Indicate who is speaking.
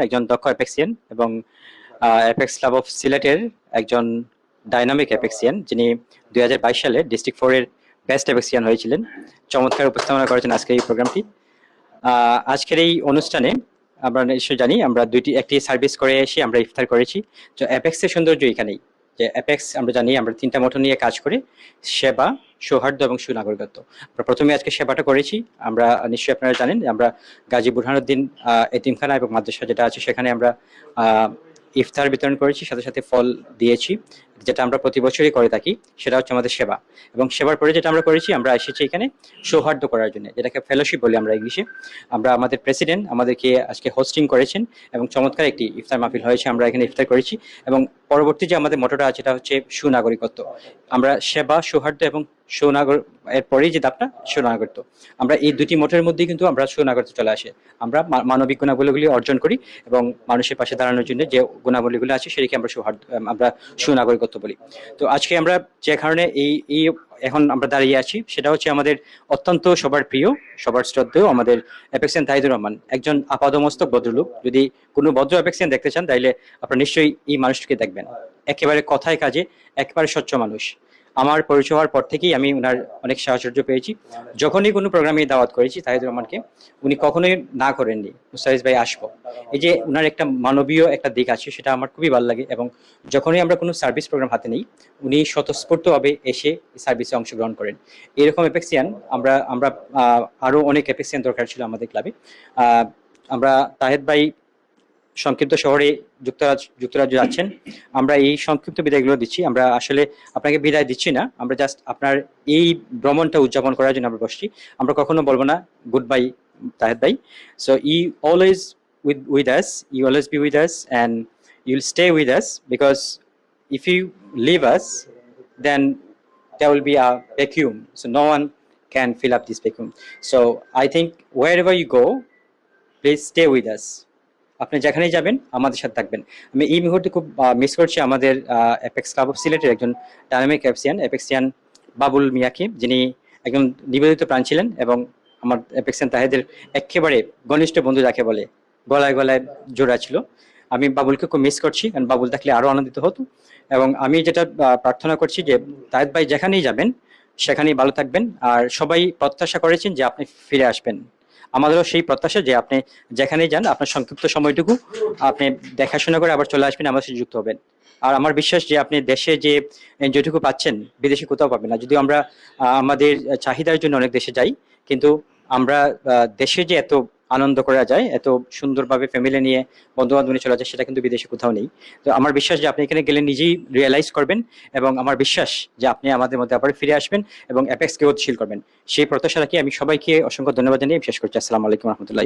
Speaker 1: একজন দক্ষ অ্যাপেক্সিয়ান এবং অ্যাপেক্স ক্লাব অফ সিলেটের একজন ডাইনামিক অ্যাপেক্সিয়ান, যিনি 2022 সালে ডিস্ট্রিক্ট 4 এর বেস্ট অ্যাপেক্সিয়ান হয়েছিলেন। চমৎকার উপস্থাপনা করেছেন আজকের এই প্রোগ্রামটি। আজকের এই অনুষ্ঠানে আমরা নিশ্চয়ই জানি, আমরা একটি সার্ভিস করে এসে আমরা ইফতার করেছি। তো অ্যাপেক্সের সৌন্দর্য এখানেই, যে অ্যাপেক্স আমরা জানি আমরা 3টা মোটো নিয়ে কাজ করি: সেবা, সৌহার্দ্য এবং সুনাগরিকত্ব। আমরা প্রথমে আজকে সেবাটা করেছি। আমরা নিশ্চয়ই আপনারা জানেন আমরা গাজী বুরহানুদ্দিন এতিমখানা এবং মাদ্রাসা যেটা আছে সেখানে আমরা ইফতার বিতরণ করেছি, সাথে সাথে ফল দিয়েছি, যেটা আমরা প্রতি বছরই করে থাকি। সেটা হচ্ছে আমাদের সেবা। এবং সেবার পরে যেটা আমরা করেছি, আমরা এসেছি এখানে সৌহার্দ্য করার জন্য, যেটাকে ফেলোশিপ বলি আমরা ইংলিশে। আমরা আমাদের প্রেসিডেন্ট আমাদেরকে আজকে হোস্টিং করেছেন এবং চমৎকার একটি ইফতার মাহফিল হয়েছে। আমরা এখানে ইফতার করেছি এবং পরবর্তী যে আমাদের মোটোটা আছে সেটা হচ্ছে সুনাগরিকত্ব। আমরা সেবা, সৌহার্দ্য এবং এর পরেই যে দাপটা সুনাগরিকত্ব, আমরা এই দুটি মোটের মধ্যেই কিন্তু আমরা সুনাগরিকত্ব চলে আসে। আমরা মানবিক গুণাবলীগুলি অর্জন করি এবং মানুষের পাশে দাঁড়ানোর জন্য যে গুণাবলীগুলো আছে সেটাকে আমরা সুনাগরিকত্ব বলি। তো আজকে আমরা যে কারণে এই এখন আমরা দাঁড়িয়ে আছি, সেটা হচ্ছে আমাদের অত্যন্ত সবার প্রিয়, সবার শ্রদ্ধেয় আমাদের অ্যাপেক্সিয়ান তাহিদুর রহমান, একজন আপাদমস্তক ভদ্রলোক। যদি কোনো ভদ্র অ্যাপেক্সিয়ান দেখতে চান তাইলে আপনারা নিশ্চয়ই এই মানুষটিকে দেখবেন। একেবারে কথায় কাজে একেবারে স্বচ্ছ মানুষ। আমার পরিচয় হওয়ার পর থেকেই আমি ওনার অনেক সাহচর্য পেয়েছি। যখনই কোনো প্রোগ্রামে দাওয়াত করেছি তাহিদুর রহমানকে, উনি কখনোই না করেননি, মুস্তাফিজ ভাই আসবো। এই যে ওনার একটা মানবীয় একটা দিক আছে, সেটা আমার খুবই ভালো লাগে। এবং যখনই আমরা কোনো সার্ভিস প্রোগ্রাম হাতে নিই, উনি স্বতঃস্ফূর্তভাবে এসে সার্ভিসে অংশগ্রহণ করেন। এরকম অ্যাপেক্সিয়ান আমরা আমরা আরো অনেক অ্যাপেক্সিয়ান দরকার ছিল আমাদের ক্লাবে। আমরা তাহেদ ভাই সংক্ষিপ্ত শহরে যুক্তরাজ্য যাচ্ছেন। আমরা এই সংক্ষিপ্ত বিদায়গুলো দিচ্ছি। আমরা আসলে আপনাকে বিদায় দিচ্ছি না, আমরা জাস্ট আপনার এই ভ্রমণটা উদযাপন করার জন্য আমরা বসছি। আমরা কখনো বলবো না গুড বাই তাহেদ ভাই। So you always with us, you always be with us, and you'll stay with us, because if you leave us, then there will be a vacuum, so no one can fill up this vacuum. So I think wherever you go, please stay with us. আপনি যেখানেই যাবেন আমাদের সাথে থাকবেন। আমি এই মুহূর্তে খুব মিস করছি আমাদের অ্যাপেক্স ক্লাব অফ সিলেটের একজন ডাইনামিক অ্যাপেক্সিয়ান বাবুল মিয়াকে, যিনি একজন নিবেদিত প্রাণ ছিলেন এবং আমার অ্যাপেক্সিয়ান তাহেদের একেবারে ঘনিষ্ঠ বন্ধু যাকে বলে, গলায় গলায় জোড়া ছিল। আমি বাবুলকে খুব মিস করছি, কারণ বাবুল থাকলে আরো আনন্দিত হতো। এবং আমি যেটা প্রার্থনা করছি যে তাহেদ ভাই যেখানেই যাবেন সেখানেই ভালো থাকবেন। আর সবাই প্রত্যাশা করেছেন যে আপনি ফিরে আসবেন। আমাদেরও সেই প্রত্যাশা যে আপনি যেখানেই যান আপনার সংক্ষিপ্ত সময়টুকু আপনি দেখাশোনা করে আবার চলে আসবেন, আমার সাথে যুক্ত হবেন। আর আমার বিশ্বাস যে আপনি দেশে যে যেটুকু পাচ্ছেন বিদেশে কোথাও পাবেন না। যদিও আমরা আমাদের চাহিদার জন্য অনেক দেশে যাই, কিন্তু আমরা দেশে যে এত আনন্দ করা যায়, এত সুন্দরভাবে ফ্যামিলি নিয়ে বন্ধু বান্ধব নিয়ে চলা যায়, সেটা কিন্তু বিদেশে কোথাও নেই। তো আমার বিশ্বাস যে আপনি এখানে গেলে নিজেই রিয়েলাইজ করবেন, এবং আমার বিশ্বাস যে আপনি আমাদের মধ্যে আবার ফিরে আসবেন এবং অ্যাপেক্সকে গতিশীল করবেন। সেই প্রত্যাশা রাখি আমি সবাইকে অসংখ্য ধন্যবাদ জানিয়ে শেষ করছি। আসসালামু আলাইকুম রহমতুল্লাহ।